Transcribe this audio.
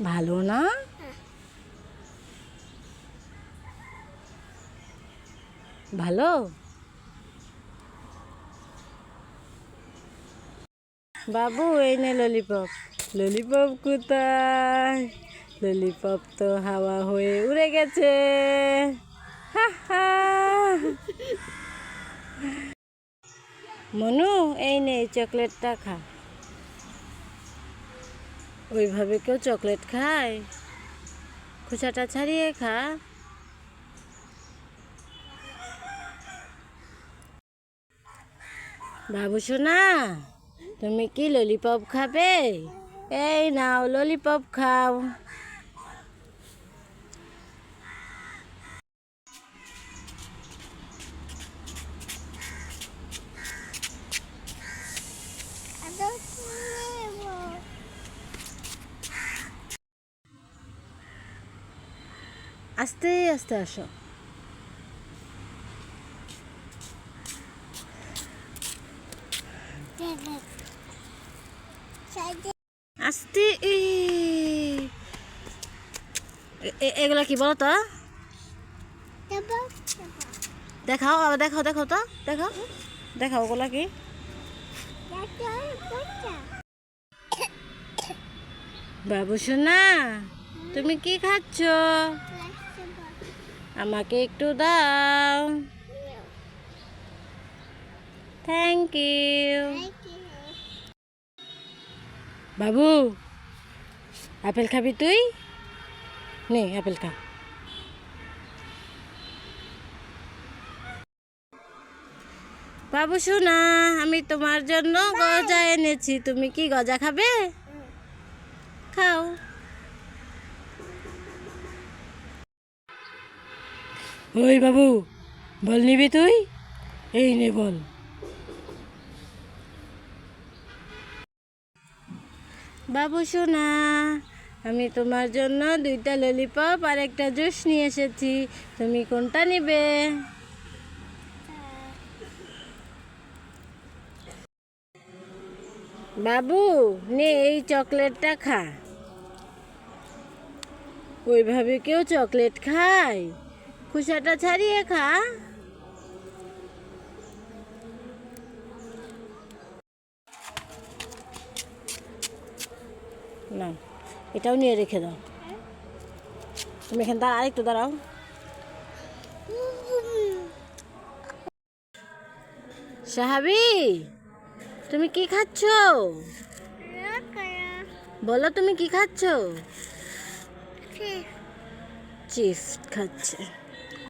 ভালো না? ভালো। বাবু এই নে ললিপপ। ললিপপ কোথায়? ললিপপ তো হাওয়া হয়ে উড়ে গেছে। হা হা। মনু এই নে চকলেটটা খা। ওইভাবে কেউ চকলেট খায়? খোসাটা ছাড়িয়ে খা। বাবু সোনা, তুমি কি ললিপপ খাবে? এই নাও ললিপপ খাও। আস্তে আস্তে আসো। আস্তে। এগুলা কি বলো তো? দেখাও দেখাও দেখাও তো দেখাও দেখাও ওগুলা কি? বাবু সোনা, তুমি কি খাচ্ছ? আমাকে একটু দাও। Thank you. বাবু আপেল খাবি তুই? নে আপেল খা। বাবু সোনা, আমি তোমার জন্য গজা এনেছি, তুমি কি গজা খাবে? খাও। ওই বাবু, বল নিবি তুই? এই নে বল। বাবু সোনা, আমি তোমার জন্য 2টা ললিপপ আর একটা জুস নিয়ে এসেছি, তুমি কোনটা নিবে? বাবু নে এই চকলেটটা খা। ওইভাবে কেউ চকলেট খায়? খোসাটা ছাড়িয়ে খা। না, এটাও নিয়ে রেখে দাও। তুমি এখানে দাঁড়া, আরেকটু দাঁড়াও। সাহাবি, তুমি কি খাচ্ছ? বলো তুমি কি খাচ্ছ? চিপস খাচ্ছে।